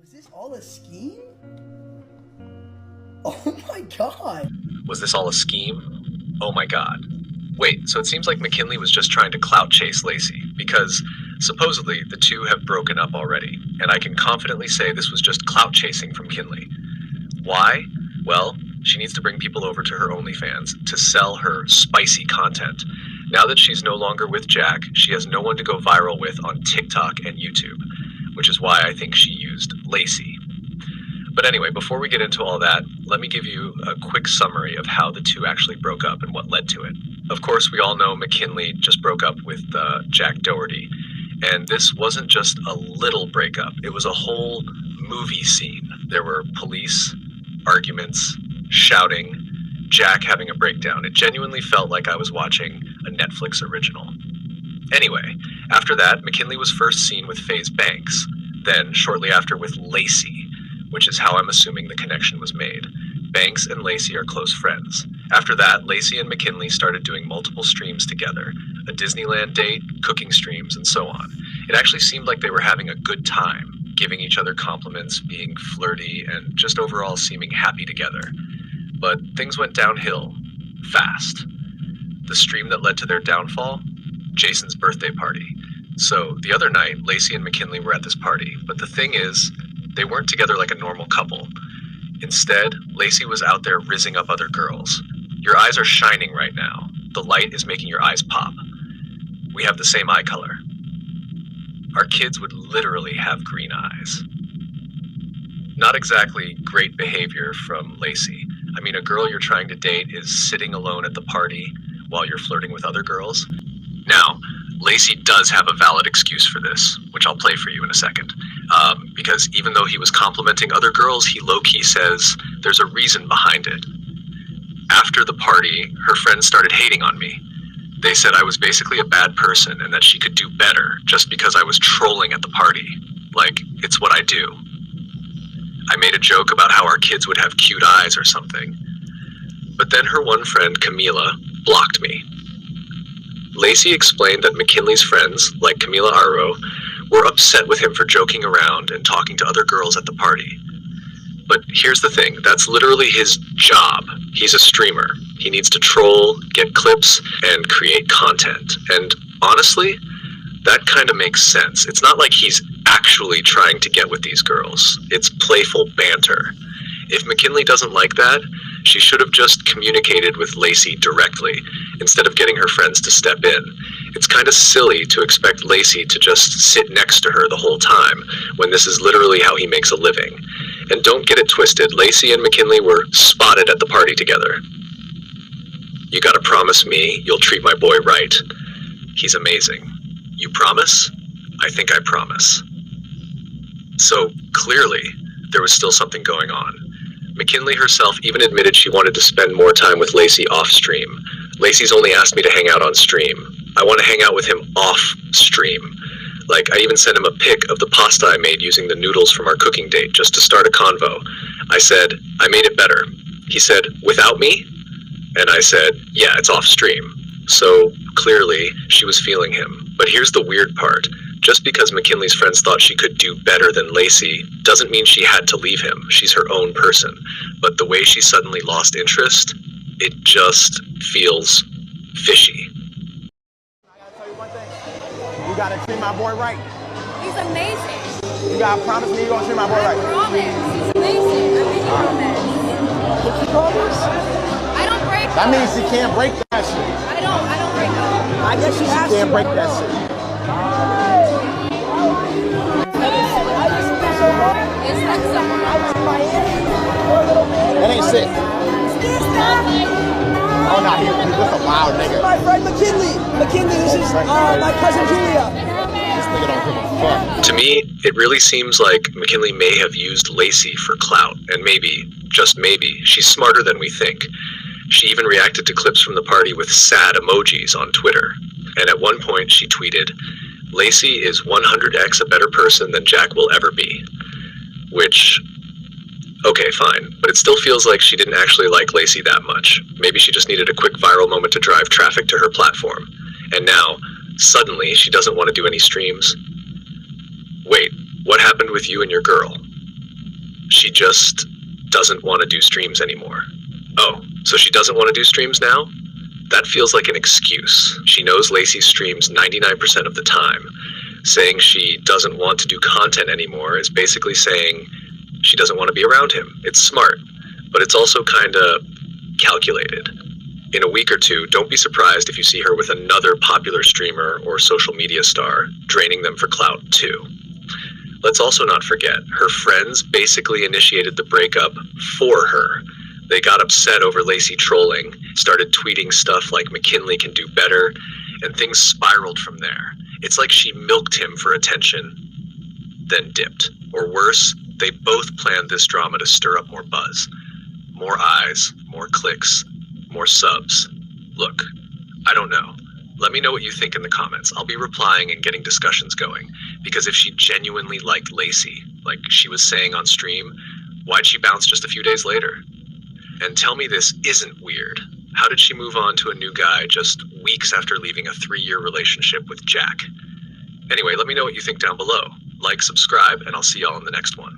Was this all a scheme? Oh my god. Was this all a scheme? Oh my god. Wait, so it seems like McKinley was just trying to clout chase Lacy, because supposedly the two have broken up already, and I can confidently say this was just clout chasing from Kinley. Why? Well, she needs to bring people over to her OnlyFans to sell her spicy content. Now that she's no longer with Jack, she has no one to go viral with on TikTok and YouTube, which is why I think she used Lacy. But anyway, before we get into all that, let me give you a quick summary of how the two actually broke up and what led to it. Of course, we all know McKinley just broke up with Jack Doherty, and this wasn't just a little breakup, it was a whole movie scene. There were police, arguments, shouting, Jack having a breakdown. It genuinely felt like I was watching a Netflix original. Anyway, after that, McKinley was first seen with Faye's Banks, then shortly after with Lacy, which is how I'm assuming the connection was made. Banks and Lacy are close friends. After that, Lacy and McKinley started doing multiple streams together, a Disneyland date, cooking streams, and so on. It actually seemed like they were having a good time, giving each other compliments, being flirty, and just overall seeming happy together. But things went downhill, fast. The stream that led to their downfall? Jason's birthday party. So the other night, Lacy and McKinley were at this party, but the thing is, they weren't together like a normal couple. Instead, Lacy was out there rizzing up other girls. Your eyes are shining right now. The light is making your eyes pop. We have the same eye color. Our kids would literally have green eyes. Not exactly great behavior from Lacy. I mean, a girl you're trying to date is sitting alone at the party while you're flirting with other girls. Now, Lacy does have a valid excuse for this, which I'll play for you in a second. Because even though he was complimenting other girls, he low-key says there's a reason behind it. After the party, her friends started hating on me. They said I was basically a bad person and that she could do better just because I was trolling at the party. Like, it's what I do. I made a joke about how our kids would have cute eyes or something. But then her one friend, Camila, blocked me. Lacy explained that McKinley's friends, like Camila Aro, were upset with him for joking around and talking to other girls at the party. But here's the thing, that's literally his job. He's a streamer. He needs to troll, get clips, and create content. And honestly, that kind of makes sense. It's not like he's actually trying to get with these girls. It's playful banter. If McKinley doesn't like that, she should have just communicated with Lacy directly, instead of getting her friends to step in. It's kind of silly to expect Lacy to just sit next to her the whole time, when this is literally how he makes a living. And don't get it twisted, Lacy and McKinley were spotted at the party together. You gotta promise me you'll treat my boy right. He's amazing. You promise? I think I promise. So, clearly, there was still something going on. McKinley herself even admitted she wanted to spend more time with Lacy off-stream. Lacy's only asked me to hang out on stream. I want to hang out with him off-stream. Like, I even sent him a pic of the pasta I made using the noodles from our cooking date, just to start a convo. I said, I made it better. He said, without me? And I said, yeah, it's off-stream. So, clearly, she was feeling him. But here's the weird part. Just because McKinley's friends thought she could do better than Lacy doesn't mean she had to leave him. She's her own person. But the way she suddenly lost interest, it just feels fishy. I gotta tell you one thing. You gotta treat my boy right. He's amazing. You gotta promise me you're gonna treat my boy right. I promise. He's amazing. I make a promise. What you promise? I don't break That up. means she can't break that shit. I don't break up. I guess she can't break that shit. It's like someone. That ain't sick. Oh, no, he's a wild nigga. My friend McKinley. McKinley, this is my cousin Julia. This nigga don't give a fuck. To me, it really seems like McKinley may have used Lacy for clout, and maybe, just maybe, she's smarter than we think. She even reacted to clips from the party with sad emojis on Twitter. And at one point, she tweeted, Lacy is 100x a better person than Jack will ever be. Which, okay, fine, but it still feels like she didn't actually like Lacy that much. Maybe she just needed a quick viral moment to drive traffic to her platform. And now, suddenly, she doesn't want to do any streams. Wait, what happened with you and your girl? She just doesn't want to do streams anymore. Oh, so she doesn't want to do streams now? That feels like an excuse. She knows Lacy streams 99% of the time. Saying she doesn't want to do content anymore is basically saying she doesn't want to be around him. It's smart, but it's also kinda calculated. In a week or two, don't be surprised if you see her with another popular streamer or social media star, draining them for clout too. Let's also not forget, her friends basically initiated the breakup for her. They got upset over Lacy trolling, started tweeting stuff like McKinley can do better, and things spiraled from there. It's like she milked him for attention, then dipped. Or worse, they both planned this drama to stir up more buzz. More eyes, more clicks, more subs. Look, I don't know. Let me know what you think in the comments. I'll be replying and getting discussions going. Because if she genuinely liked Lacy, like she was saying on stream, why'd she bounce just a few days later? And tell me this isn't weird. How did she move on to a new guy just weeks after leaving a 3-year relationship with Jack? Anyway, let me know what you think down below. Like, subscribe, and I'll see y'all in the next one.